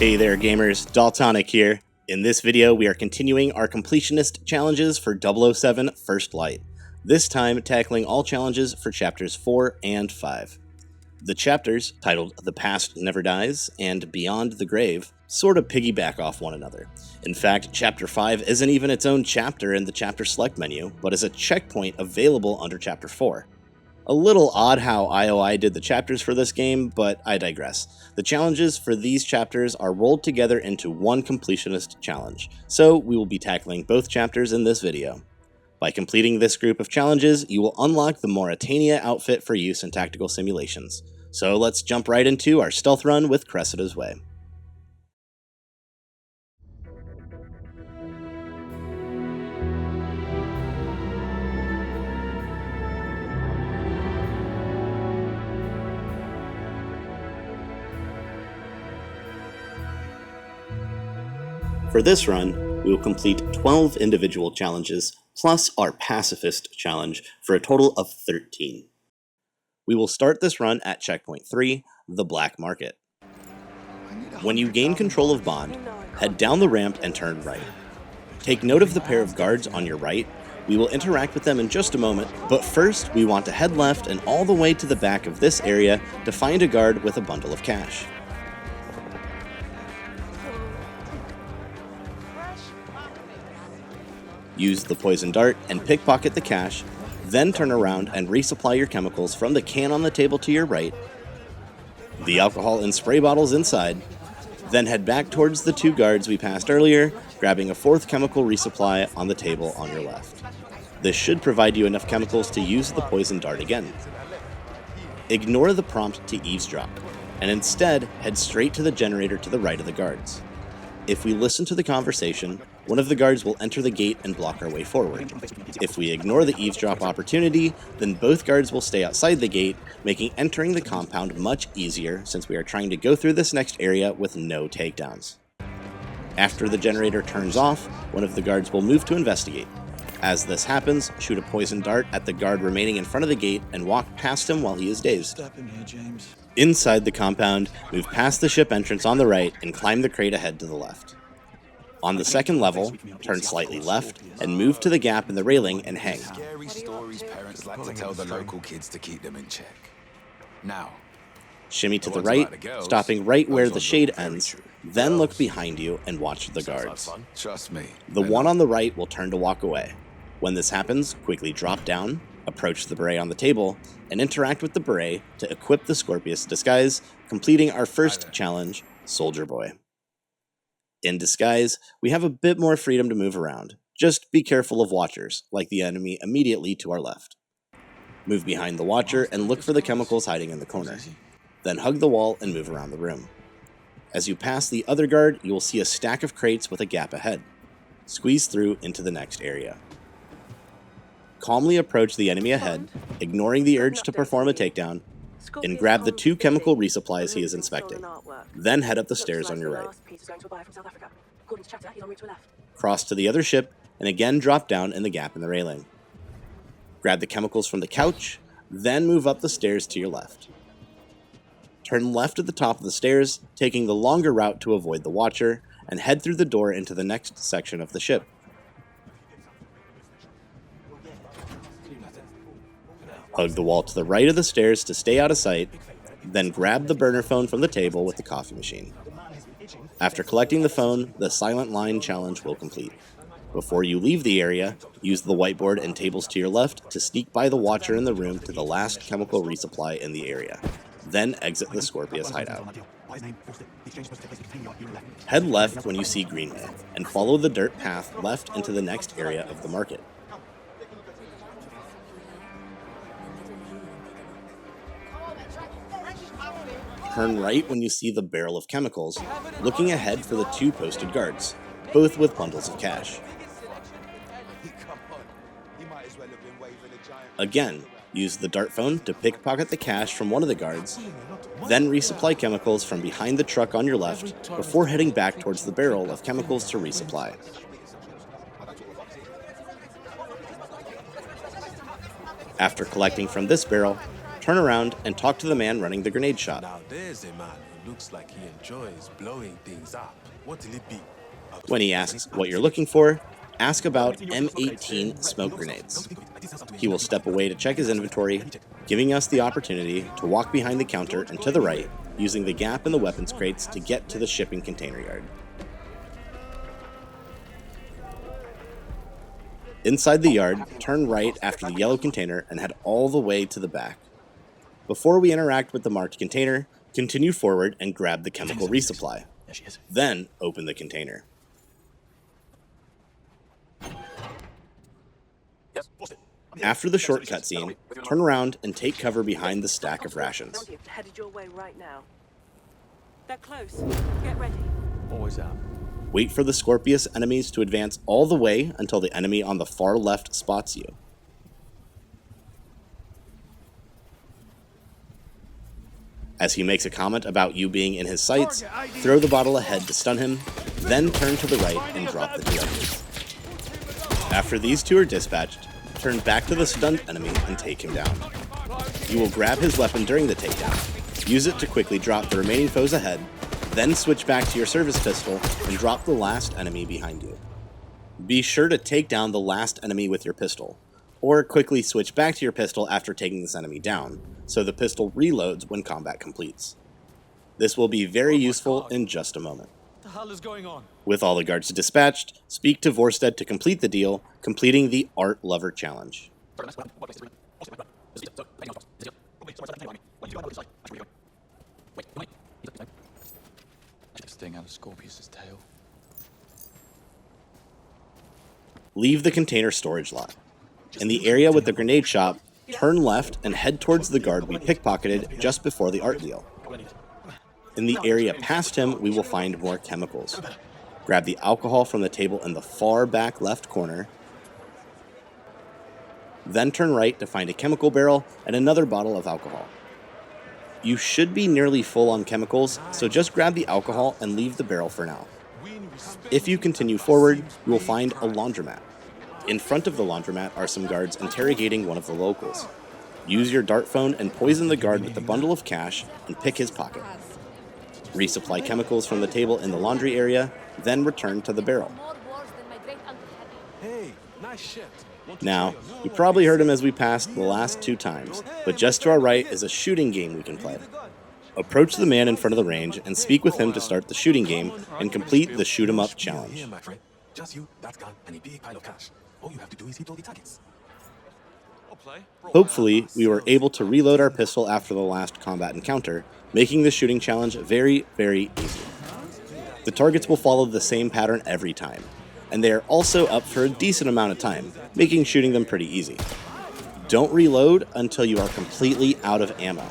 Hey there gamers, Daltonic here. In this video we are continuing our Completionist challenges for 007 First Light, this time tackling all challenges for chapters 4 and 5. The chapters, titled The Past Never Dies and Beyond the Grave, sort of piggyback off one another. In fact, chapter 5 isn't even its own chapter in the chapter select menu, but is a checkpoint available under chapter 4. A little odd how IOI did the chapters for this game, but I digress. The challenges for these chapters are rolled together into one Completionist challenge, so we will be tackling both chapters in this video. By completing this group of challenges, you will unlock the Mauritania outfit for use in tactical simulations. So let's jump right into our stealth run with Cressida's Way. For this run, we will complete 12 individual challenges, plus our Pacifist challenge, for a total of 13. We will start this run at checkpoint 3, the Black Market. When you gain control of Bond, head down the ramp and turn right. Take note of the pair of guards on your right. We will interact with them in just a moment, but first we want to head left and all the way to the back of this area to find a guard with a bundle of cash. Use the poison dart and pickpocket the cash, then turn around and resupply your chemicals from the can on the table to your right, the alcohol and spray bottles inside, then head back towards the two guards we passed earlier, grabbing a fourth chemical resupply on the table on your left. This should provide you enough chemicals to use the poison dart again. Ignore the prompt to eavesdrop, and instead head straight to the generator to the right of the guards. If we listen to the conversation, one of the guards will enter the gate and block our way forward. If we ignore the eavesdrop opportunity, then both guards will stay outside the gate, making entering the compound much easier since we are trying to go through this next area with no takedowns. After the generator turns off, one of the guards will move to investigate. As this happens, shoot a poison dart at the guard remaining in front of the gate and walk past him while he is dazed. Inside the compound, move past the ship entrance on the right and climb the crate ahead to the left. On the second level, turn slightly left and move to the gap in the railing and hang. Scary stories parents like to tell the local kids to keep them in check. Now, shimmy to the right, stopping right where the shade ends, then look behind you and watch the guards. Trust me. The one on the right will turn to walk away. When this happens, quickly drop down, approach the beret on the table, and interact with the beret to equip the Scorpius disguise, completing our first challenge, Soldier Boy. In disguise, we have a bit more freedom to move around. Just be careful of watchers, like the enemy immediately to our left. Move behind the watcher and look for the chemicals hiding in the corner. Then hug the wall and move around the room. As you pass the other guard, you will see a stack of crates with a gap ahead. Squeeze through into the next area. Calmly approach the enemy ahead, ignoring the urge to perform a takedown, and grab the two chemical resupplies he is inspecting. Then head up the stairs on your right. Cross to the other ship, and again drop down in the gap in the railing. Grab the chemicals from the couch, then move up the stairs to your left. Turn left at the top of the stairs, taking the longer route to avoid the watcher, and head through the door into the next section of the ship. Hug the wall to the right of the stairs to stay out of sight, then grab the burner phone from the table with the coffee machine. After collecting the phone, the silent line challenge will complete. Before you leave the area, use the whiteboard and tables to your left to sneak by the watcher in the room to the last chemical resupply in the area. Then exit the Scorpius hideout. Head left when you see Greenway, and follow the dirt path left into the next area of the market. Turn right when you see the barrel of chemicals, looking ahead for the two posted guards, both with bundles of cash. Again, use the dart phone to pickpocket the cash from one of the guards, then resupply chemicals from behind the truck on your left before heading back towards the barrel of chemicals to resupply. After collecting from this barrel, turn around and talk to the man running the grenade shop. Now there's a man who looks like he enjoys blowing things up. What will it be? When he asks what you're looking for, ask about M18 smoke grenades. He will step away to check his inventory, giving us the opportunity to walk behind the counter and to the right, using the gap in the weapons crates to get to the shipping container yard. Inside the yard, turn right after the yellow container and head all the way to the back. Before we interact with the marked container, continue forward and grab the chemical resupply. Then open the container. After the short cutscene, turn around and take cover behind the stack of rations. Headed your way right now. They're close. Get ready. Always out. Wait for the Scorpius enemies to advance all the way until the enemy on the far left spots you. As he makes a comment about you being in his sights, throw the bottle ahead to stun him, then turn to the right and drop the two enemies. After these two are dispatched, turn back to the stunned enemy and take him down. You will grab his weapon during the takedown, use it to quickly drop the remaining foes ahead, then switch back to your service pistol and drop the last enemy behind you. Be sure to take down the last enemy with your pistol, or quickly switch back to your pistol after taking this enemy down, so the pistol reloads when combat completes. This will be very useful in just a moment. What the hell is going on? With all the guards dispatched, speak to Vorsted to complete the deal, completing the Art Lover Challenge. Staying out of Scorpius' tail. Leave the container storage lot. In the area with the grenade shop, turn left and head towards the guard we pickpocketed just before the art deal. In the area past him, we will find more chemicals. Grab the alcohol from the table in the far back left corner. Then turn right to find a chemical barrel and another bottle of alcohol. You should be nearly full on chemicals, so just grab the alcohol and leave the barrel for now. If you continue forward, you will find a laundromat. In front of the laundromat are some guards interrogating one of the locals. Use your dart phone and poison the guard with a bundle of cash and pick his pocket. Resupply chemicals from the table in the laundry area, then return to the barrel. Hey, nice shit. Now, you probably heard him as we passed the last two times, but just to our right is a shooting game we can play. Approach the man in front of the range and speak with him to start the shooting game and complete the shoot 'em up challenge. Here, my friend. Just you, that gun, and a big pile of cash. All you have to do is hit all the targets. Hopefully, we were able to reload our pistol after the last combat encounter, making the shooting challenge very, very easy. The targets will follow the same pattern every time, and they are also up for a decent amount of time, making shooting them pretty easy. Don't reload until you are completely out of ammo.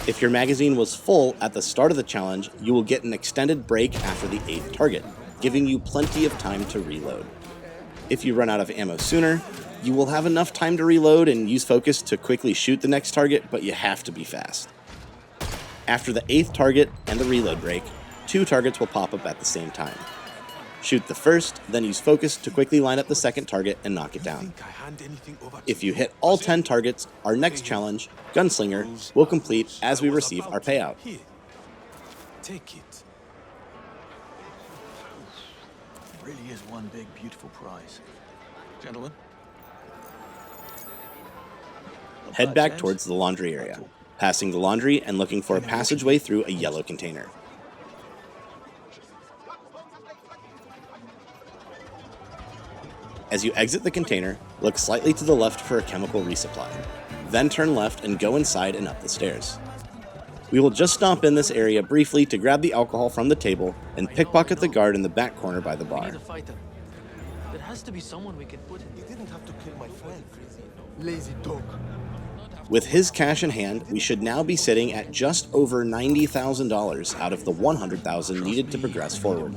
If your magazine was full at the start of the challenge, you will get an extended break after the 8th target, giving you plenty of time to reload. If you run out of ammo sooner, you will have enough time to reload and use focus to quickly shoot the next target, but you have to be fast. After the 8th target and the reload break, 2 targets will pop up at the same time. Shoot the first, then use focus to quickly line up the second target and knock it down. If you hit all 10 targets, our next challenge, Gunslinger, will complete as we receive our payout. Here, take it. Really is one big, beautiful prize. Gentlemen. Head back towards the laundry area, passing the laundry and looking for a passageway through a yellow container. As you exit the container, look slightly to the left for a chemical resupply. Then turn left and go inside and up the stairs. We will just stop in this area briefly to grab the alcohol from the table and pickpocket the guard in the back corner by the We bar. need to fight them. There has to be someone we can put in. You didn't have to kill my friend. Lazy dog. With his cash in hand, we should now be sitting at just over $90,000 out of the $100,000 needed to progress forward.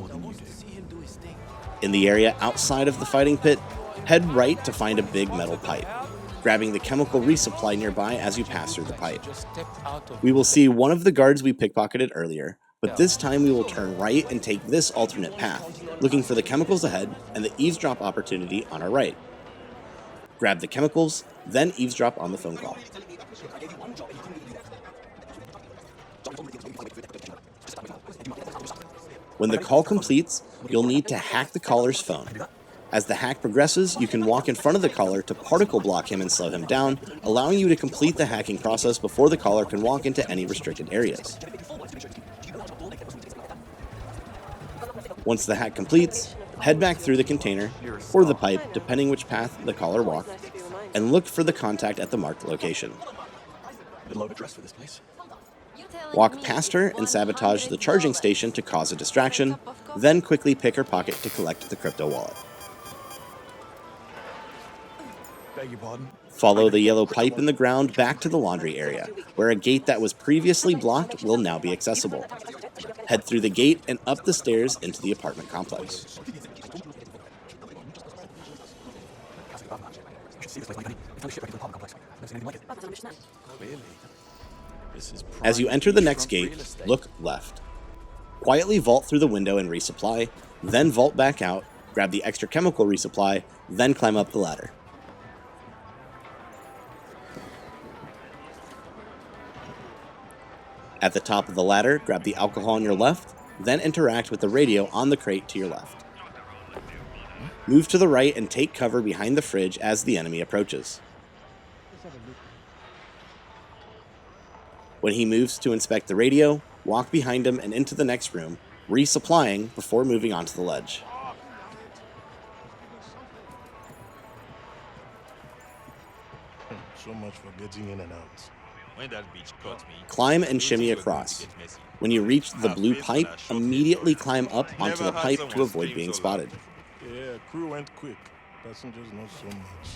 In the area outside of the fighting pit, head right to find a big metal pipe, grabbing the chemical resupply nearby as you pass through the pipe. We will see one of the guards we pickpocketed earlier, but this time we will turn right and take this alternate path, looking for the chemicals ahead and the eavesdrop opportunity on our right. Grab the chemicals, then eavesdrop on the phone call. When the call completes, you'll need to hack the caller's phone. As the hack progresses, you can walk in front of the caller to particle block him and slow him down, allowing you to complete the hacking process before the caller can walk into any restricted areas. Once the hack completes, head back through the container, or the pipe, depending which path the caller walked, and look for the contact at the marked location. Walk past her and sabotage the charging station to cause a distraction, then quickly pick her pocket to collect the crypto wallet. Follow the yellow pipe in the ground back to the laundry area, where a gate that was previously blocked will now be accessible. Head through the gate and up the stairs into the apartment complex. As you enter the next gate, look left. Quietly vault through the window and resupply, then vault back out, grab the extra chemical resupply, then climb up the ladder. At the top of the ladder, grab the alcohol on your left, then interact with the radio on the crate to your left. Move to the right and take cover behind the fridge as the enemy approaches. When he moves to inspect the radio, walk behind him and into the next room, resupplying before moving onto the ledge. So much for getting in and out. When that bitch caught me, Climb and shimmy across. When you reach the blue pipe, immediately climb up onto the pipe to avoid being spotted. Yeah, crew went quick. Passengers not so much.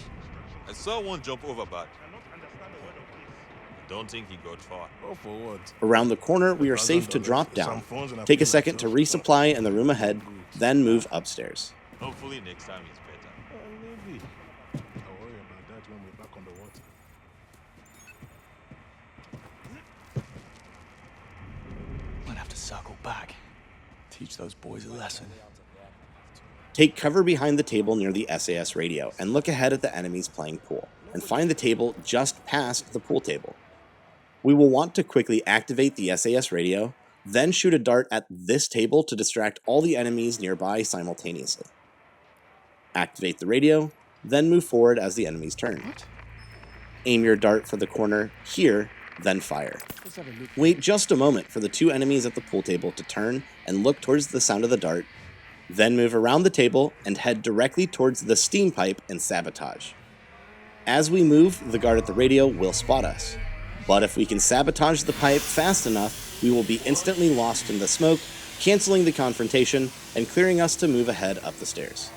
I saw one jump overboard. Don't think he got far. Oh, for what? Around the corner, we are safe to drop down. Take a second to resupply in the room ahead, then move upstairs. Hopefully next time it's better. Maybe. I'll worry about that when we're back on the water. Might have to circle back. Teach those boys a lesson. Take cover behind the table near the SAS radio and look ahead at the enemies playing pool, and find the table just past the pool table. We will want to quickly activate the SAS radio, then shoot a dart at this table to distract all the enemies nearby simultaneously. Activate the radio, then move forward as the enemies turn. Aim your dart for the corner here, then fire. Wait just a moment for the two enemies at the pool table to turn and look towards the sound of the dart, then move around the table and head directly towards the steam pipe and sabotage. As we move, the guard at the radio will spot us. But if we can sabotage the pipe fast enough, we will be instantly lost in the smoke, canceling the confrontation and clearing us to move ahead up the stairs.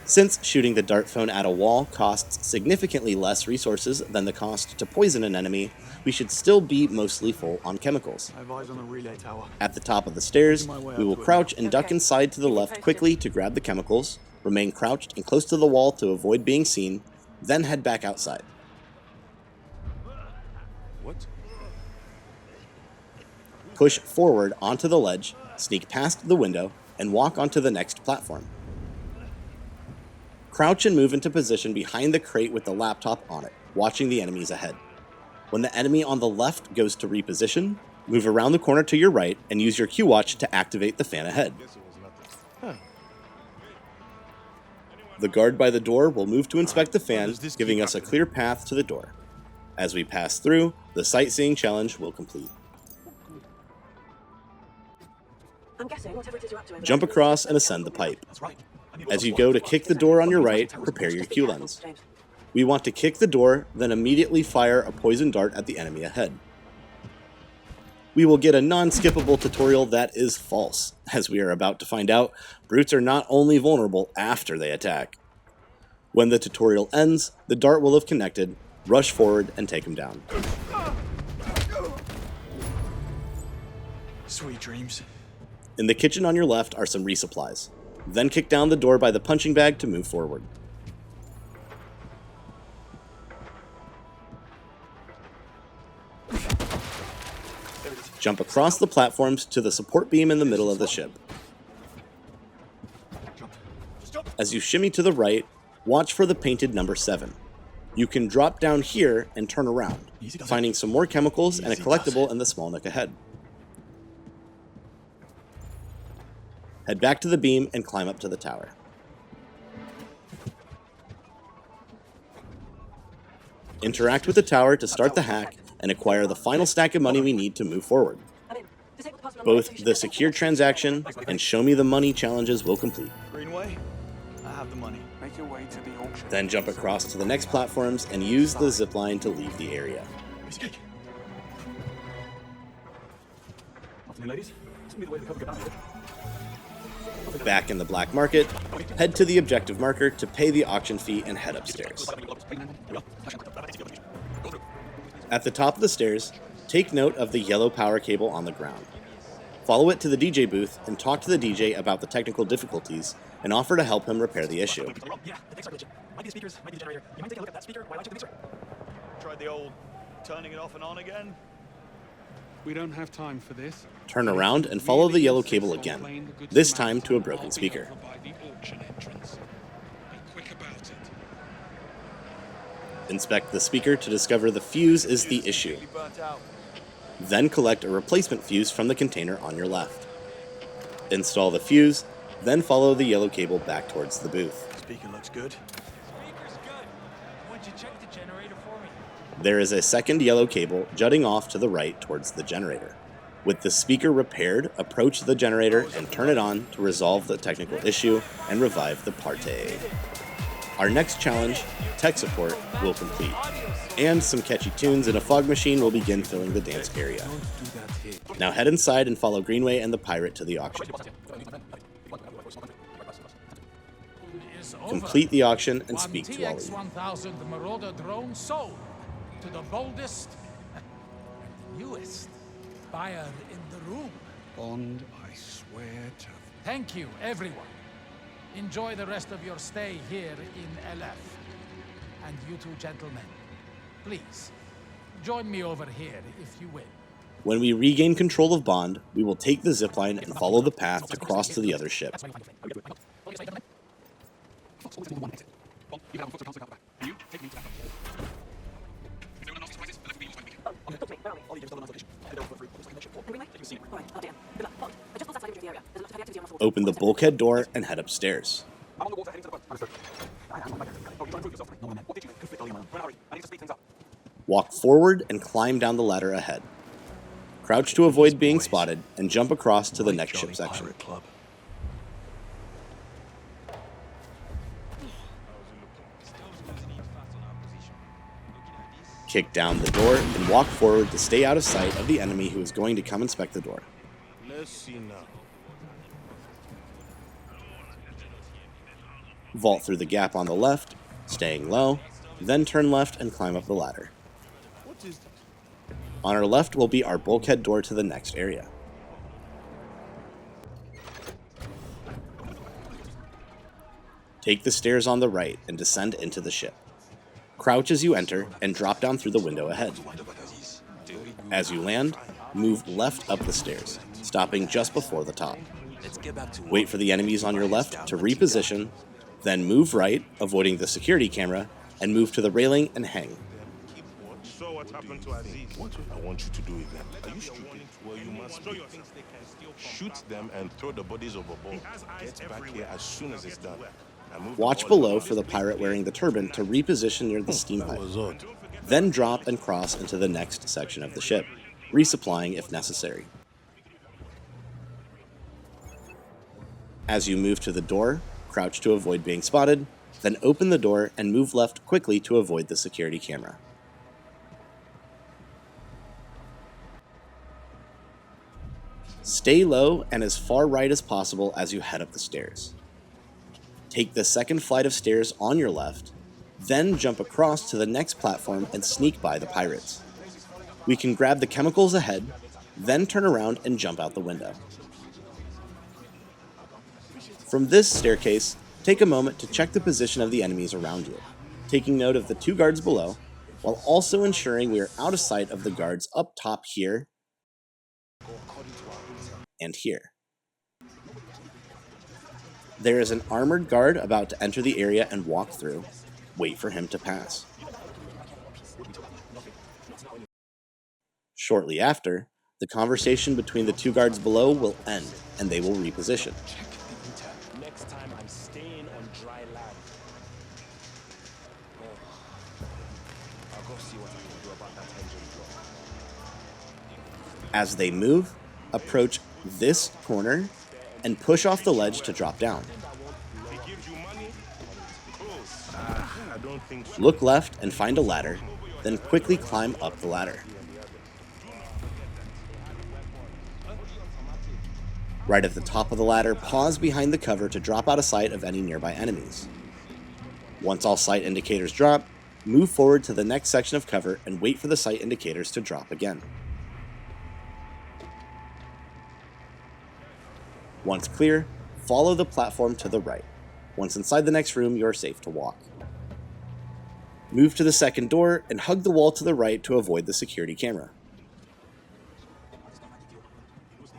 Since shooting the dart phone at a wall costs significantly less resources than the cost to poison an enemy, we should still be mostly full on chemicals. I have eyes on the relay tower. At the top of the stairs, we will crouch and duck inside to the left quickly to grab the chemicals, remain crouched and close to the wall to avoid being seen, then head back outside. What? Push forward onto the ledge, sneak past the window, and walk onto the next platform. Crouch and move into position behind the crate with the laptop on it, watching the enemies ahead. When the enemy on the left goes to reposition, move around the corner to your right and use your Q watch to activate the fan ahead. Guess it was nothing. The guard by the door will move to inspect the fan, giving us a clear path to the door. As we pass through, the sightseeing challenge will complete. I'm guessing whatever it is you're up to. Jump across and ascend the pipe. That's right. As you go to kick the door on your right, prepare your Q lens. James. We want to kick the door, then immediately fire a poison dart at the enemy ahead. We will get a non-skippable tutorial that is false. As we are about to find out, brutes are not only vulnerable after they attack. When the tutorial ends, the dart will have connected, rush forward and take him down. Sweet dreams. In the kitchen on your left are some resupplies. Then kick down the door by the punching bag to move forward. Jump across the platforms to the support beam in the middle of the ship. As you shimmy to the right, watch for the painted number 7. You can drop down here and turn around, finding some more chemicals and a collectible in the small nook ahead. Head back to the beam and climb up to the tower. Interact with the tower to start the hack and acquire the final stack of money we need to move forward. Both the secure transaction and show me the money challenges will complete. Greenway, I have the money. Make your way to the auction. Then jump across to the next platforms and use the zipline to leave the area. Piece of cake. Afternoon, ladies. This will be the way the cover goodbye. Back in the black market, head to the objective marker to pay the auction fee and head upstairs. At the top of the stairs, take note of the yellow power cable on the ground. Follow it to the DJ booth and talk to the DJ about the technical difficulties and offer to help him repair the issue. Yeah, the decks are glitching. Might be the speakers, might be the generator. You mind taking a look at that speaker while I check the mixer? Tried the old turning it off and on again. We don't have time for this. Turn around and follow the yellow cable again, this time to a broken speaker. Inspect the speaker to discover the fuse is the issue. Then collect a replacement fuse from the container on your left. Install the fuse, then follow the yellow cable back towards the booth. Speaker looks good. Speaker's good. Why don't you check the generator for me? There is a second yellow cable jutting off to the right towards the generator. With the speaker repaired, approach the generator and turn it on to resolve the technical issue and revive the party. Our next challenge, tech support, will complete, and some catchy tunes in a fog machine will begin filling the dance area. Now head inside and follow Greenway and the pirate to the auction. Complete the auction and speak to Wally. TX-1000 Marauder drone sold to the boldest, newest buyer in the room. Bond, I swear to... Thank you, everyone. Enjoy the rest of your stay here in LF. And you two gentlemen, please, join me over here if you will. When we regain control of Bond, we will take the zipline and follow the path to cross to the other ship. Open the bulkhead door and head upstairs. Walk forward and climb down the ladder ahead. Crouch to avoid being spotted and jump across to the next ship section. Kick down the door and walk forward to stay out of sight of the enemy who is going to come inspect the door. Let's see now. Vault through the gap on the left, staying low, then turn left and climb up the ladder. What is... On our left will be our bulkhead door to the next area. Take the stairs on the right and descend into the ship. Crouch as you enter and drop down through the window ahead. As you land, move left up the stairs, stopping just before the top. Wait for the enemies on your left to reposition, then move right, avoiding the security camera, and move to the railing and hang. So what happened to Aziz? What I want you to do again. Are you stupid? Well, you must be. Shoot them and throw the bodies overboard. Get back here as soon as it's done. Watch below for the pirate wearing the turban to reposition near the steam pipe. Then drop and cross into the next section of the ship, resupplying if necessary. As you move to the door, crouch to avoid being spotted, then open the door and move left quickly to avoid the security camera. Stay low and as far right as possible as you head up the stairs. Take the second flight of stairs on your left, then jump across to the next platform and sneak by the pirates. We can grab the chemicals ahead, then turn around and jump out the window. From this staircase, take a moment to check the position of the enemies around you, taking note of the two guards below, while also ensuring we are out of sight of the guards up top here and here. There is an armored guard about to enter the area and walk through. Wait for him to pass. Shortly after, the conversation between the two guards below will end, and they will reposition. Next time I'm staying on dry land. I'll go see what I can do about that engine block. As they move, approach this corner and push off the ledge to drop down. It gives you money? Close. I don't think so. Look left and find a ladder, then quickly climb up the ladder. Right at the top of the ladder, pause behind the cover to drop out of sight of any nearby enemies. Once all sight indicators drop, move forward to the next section of cover and wait for the sight indicators to drop again. Once clear, follow the platform to the right. Once inside the next room, you are safe to walk. Move to the second door and hug the wall to the right to avoid the security camera.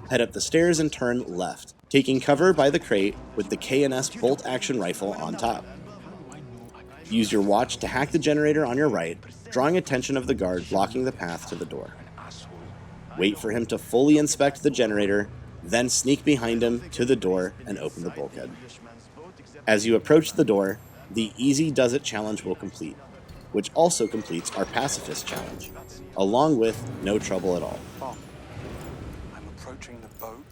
Head up the stairs and turn left, taking cover by the crate with the K&S bolt-action rifle on top. Use your watch to hack the generator on your right, drawing attention of the guard blocking the path to the door. Wait for him to fully inspect the generator, then sneak behind him to the door and open the bulkhead. As you approach the door, the Easy Does It challenge will complete, which also completes our Pacifist challenge, along with No Trouble at All. I'm approaching the boat.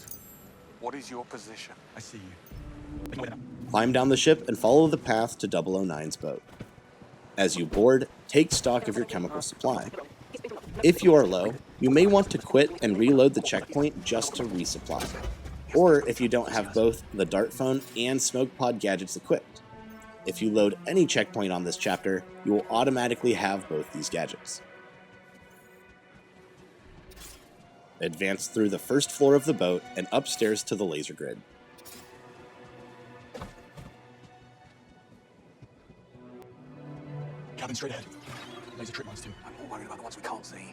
What is your position? I see you. Climb down the ship and follow the path to 009's boat. As you board, take stock of your chemical supply. If you are low, you may want to quit and reload the checkpoint just to resupply. Or if you don't have both the dart phone and smoke pod gadgets equipped. If you load any checkpoint on this chapter, you will automatically have both these gadgets. Advance through the first floor of the boat and upstairs to the laser grid. Cabin straight ahead. Laser trip mines too. I'm more worried about the ones we can't see.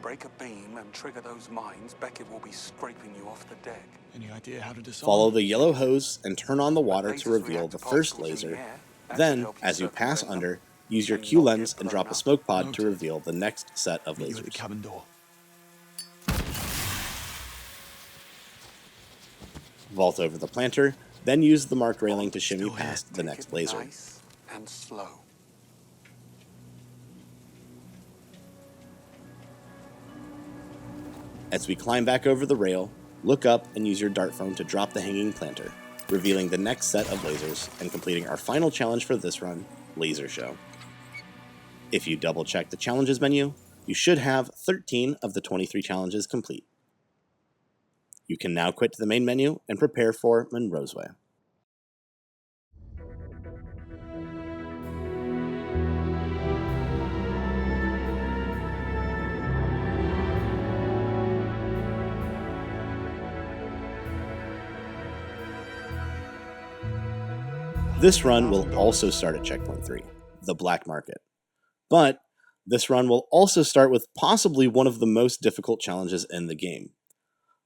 Break a beam and trigger those mines, Beckett will be scraping you off the deck. Any idea how to disarm? Follow the yellow hose and turn on the water to reveal the first laser. Then, as you pass under, use your Q lens and drop a smoke pod to reveal the next set of Meet you at the lasers. cabin door. Vault over the planter, then use the marked railing to shimmy past the next laser. Nice and slow. As we climb back over the rail, look up and use your dart phone to drop the hanging planter, revealing the next set of lasers and completing our final challenge for this run, Laser Show. If you double check the challenges menu, you should have 13 of the 23 challenges complete. You can now quit to the main menu and prepare for Monroe's Way. This run will also start at Checkpoint 3, the Black Market. But this run will also start with possibly one of the most difficult challenges in the game.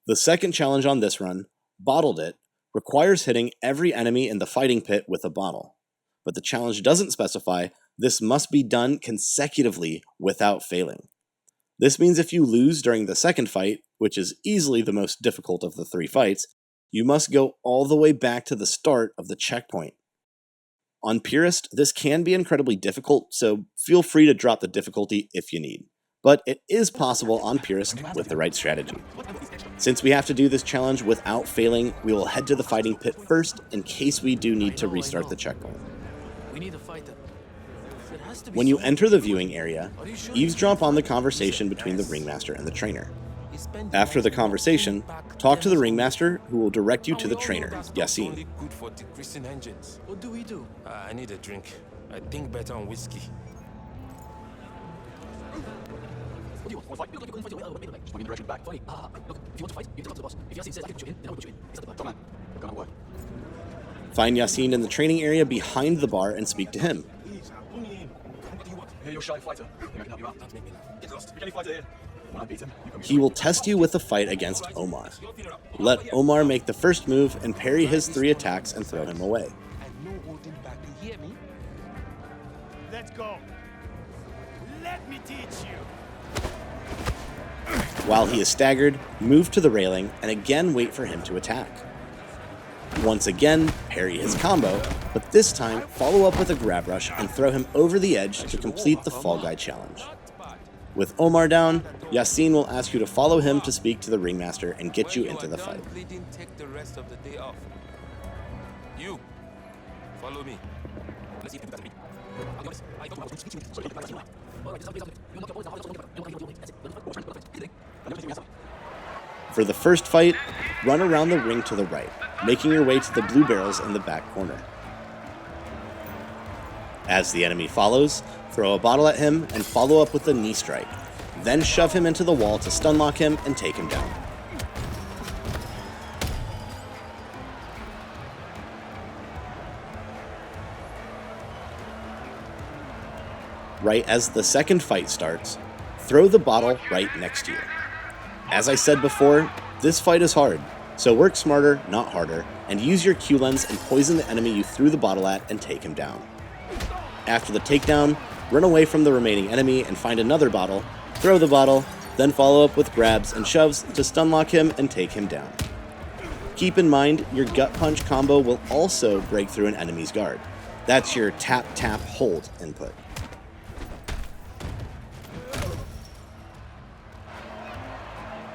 The second challenge on this run, Bottled It, requires hitting every enemy in the fighting pit with a bottle. But the challenge doesn't specify this must be done consecutively without failing. This means if you lose during the second fight, which is easily the most difficult of the 3 fights, you must go all the way back to the start of the checkpoint. On Purist, this can be incredibly difficult, so feel free to drop the difficulty if you need. But it is possible on Purist with the right strategy. Since we have to do this challenge without failing, we will head to the fighting pit first in case we do need to restart the checkpoint. We need to fight them. When you enter the viewing area, eavesdrop on the conversation between the ringmaster and the trainer. After the conversation, talk to the ringmaster, who will direct you to the trainer, Yassine. Good for decreasing engines. What do we do? I need a drink. I think better on whiskey. What do you want? Want to fight? You look like you couldn't fight your way out of the way. Just moving direction back. Funny. Look, if you want to fight, you have to talk to the boss. If Yassine says I can put you in, then I will put you in. Is that the plan? Drop man. We're going to work. Find Yassine in the training area behind the bar and speak to him. Please, put me in. What do you want? Here, you're a shy fighter. I think I can help you out. Don't make me laugh. Get lost. Pick any fighter here. When I beat him, you come He will test you with a fight against Omar. Let Omar make the first move and parry his 3 attacks and throw him away. And no holding back. You hear me? Let's go. Let me teach you. While he is staggered, move to the railing and again wait for him to attack. Once again, parry his combo, but this time follow up with a grab rush and throw him over the edge to complete the Fall Guy challenge. With Omar down, Yasin will ask you to follow him to speak to the ringmaster and get you into the fight. Take the rest of the day off. You, follow me. For the first fight, run around the ring to the right, making your way to the blue barrels in the back corner. As the enemy follows, throw a bottle at him and follow up with a knee strike, then shove him into the wall to stun lock him and take him down. Right as the second fight starts, throw the bottle right next to you. As I said before, this fight is hard, so work smarter, not harder, and use your Q lens and poison the enemy you threw the bottle at and take him down. After the takedown, run away from the remaining enemy and find another bottle, throw the bottle, then follow up with grabs and shoves to stun lock him and take him down. Keep in mind, your gut punch combo will also break through an enemy's guard. That's your tap-tap-hold input.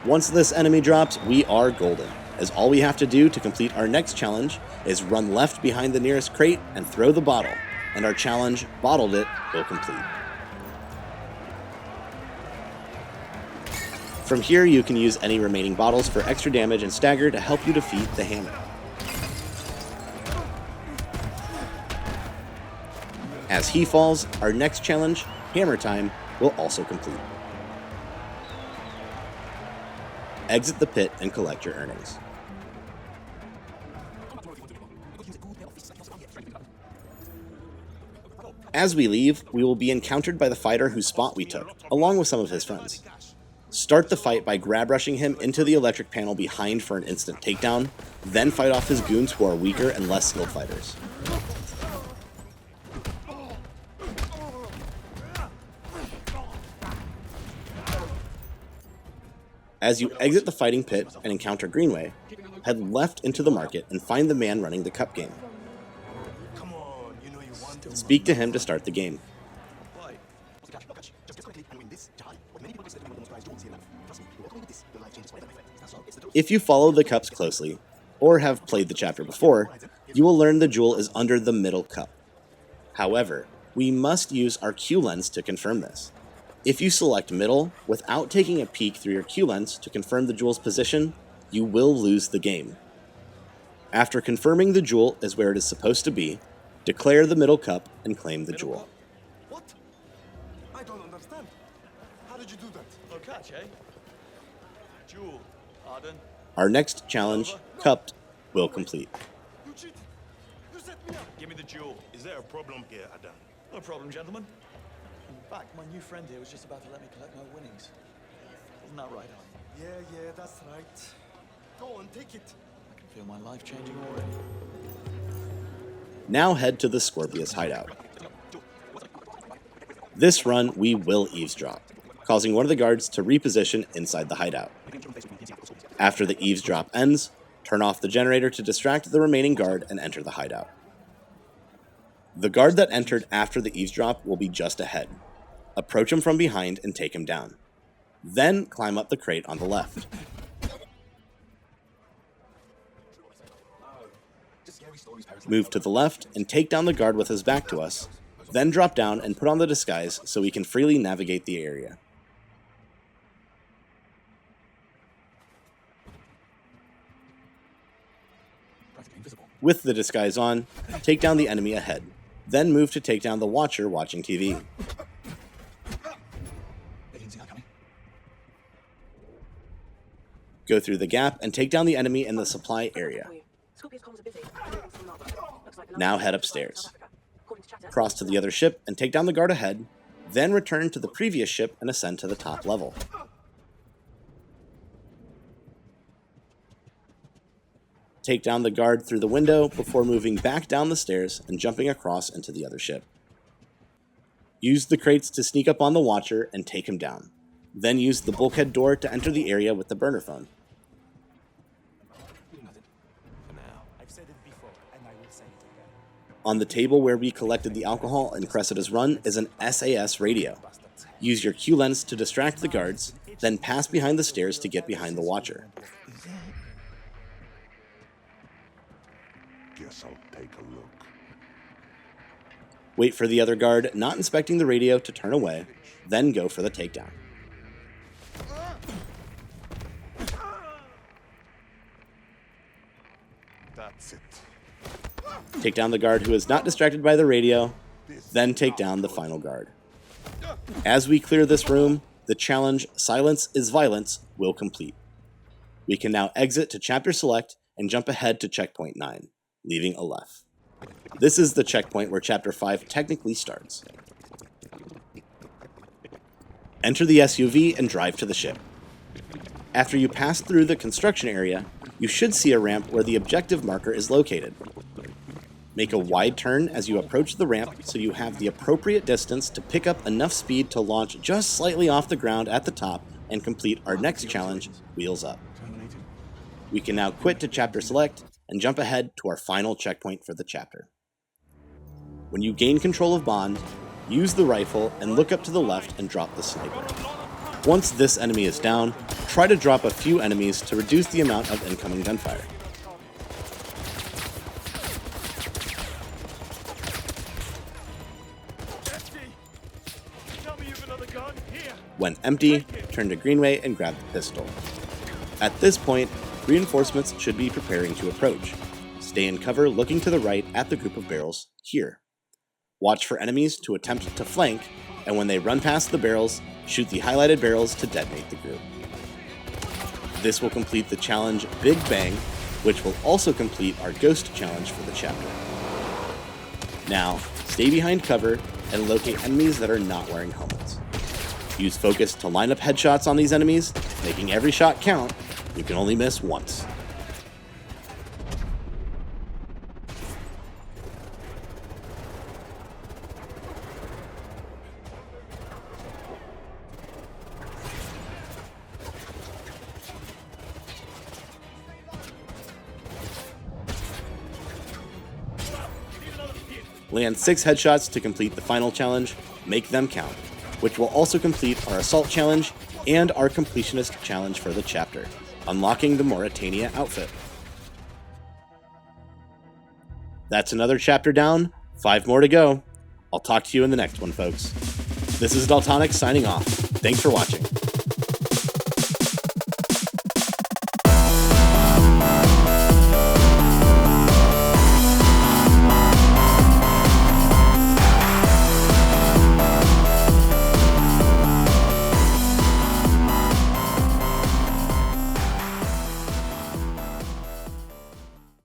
Once this enemy drops, we are golden, as all we have to do to complete our next challenge is run left behind the nearest crate and throw the bottle, and our challenge, Bottled It, will complete. From here, you can use any remaining bottles for extra damage and stagger to help you defeat the Hammer. As he falls, our next challenge, Hammer Time, will also complete. Exit the pit and collect your earnings. As we leave, we will be encountered by the fighter whose spot we took, along with some of his friends. Start the fight by grab rushing him into the electric panel behind for an instant takedown, then fight off his goons who are weaker and less skilled fighters. As you exit the fighting pit and encounter Greenway, head left into the market and find the man running the cup game. Speak to him to start the game. If you follow the cups closely, or have played the chapter before, you will learn the jewel is under the middle cup. However, we must use our Q lens to confirm this. If you select middle without taking a peek through your Q lens to confirm the jewel's position, you will lose the game. After confirming the jewel is where it is supposed to be, declare the middle cup and claim the jewel. What? I don't understand. How did you do that? No catch, eh? Jewel, Arden. Our next challenge, Cupped, will complete. You cheated. You set me up. Give me the jewel. Is there a problem here, Adam? No problem, gentlemen. In fact, my new friend here was just about to let me collect my winnings. Isn't that right, Arden? Yeah, that's right. Go on, take it. I can feel my life changing already. Now head to the Scorpius hideout. This run, we will eavesdrop, causing one of the guards to reposition inside the hideout. After the eavesdrop ends, turn off the generator to distract the remaining guard and enter the hideout. The guard that entered after the eavesdrop will be just ahead. Approach him from behind and take him down. Then climb up the crate on the left. Move to the left and take down the guard with his back to us, then drop down and put on the disguise so we can freely navigate the area. With the disguise on, take down the enemy ahead, then move to take down the watcher watching TV. Go through the gap and take down the enemy in the supply area. Now head upstairs. Cross to the other ship and take down the guard ahead, then return to the previous ship and ascend to the top level. Take down the guard through the window before moving back down the stairs and jumping across into the other ship. Use the crates to sneak up on the Watcher and take him down. Then use the bulkhead door to enter the area with the burner phone. On the table where we collected the alcohol in Cressida's run is an SAS radio. Use your Q lens to distract the guards, then pass behind the stairs to get behind the Watcher. Guess I'll take a look. Wait for the other guard not inspecting the radio to turn away, then go for the takedown. That's it. Take down the guard who is not distracted by the radio, then take down the final guard. As we clear this room, the challenge Silence is Violence will complete. We can now exit to Chapter Select and jump ahead to Checkpoint 9, leaving Aleph. This is the checkpoint where Chapter 5 technically starts. Enter the SUV and drive to the ship. After you pass through the construction area, you should see a ramp where the objective marker is located. Make a wide turn as you approach the ramp so you have the appropriate distance to pick up enough speed to launch just slightly off the ground at the top and complete our next challenge, Wheels Up. We can now quit to Chapter Select and jump ahead to our final checkpoint for the chapter. When you gain control of Bond, use the rifle and look up to the left and drop the sniper. Once this enemy is down, try to drop a few enemies to reduce the amount of incoming gunfire. When empty, turn to Greenway and grab the pistol. At this point, reinforcements should be preparing to approach. Stay in cover looking to the right at the group of barrels here. Watch for enemies to attempt to flank, and when they run past the barrels, shoot the highlighted barrels to detonate the group. This will complete the challenge Big Bang, which will also complete our Ghost challenge for the chapter. Now, stay behind cover and locate enemies that are not wearing helmets. Use focus to line up headshots on these enemies, making every shot count. You can only miss once. Land 6 headshots to complete the final challenge, Make Them Count, which will also complete our Assault challenge and our Completionist challenge for the chapter, unlocking the Mauritania outfit. That's another chapter down, 5 more to go. I'll talk to you in the next one, folks. This is Daltonic signing off. Thanks for watching.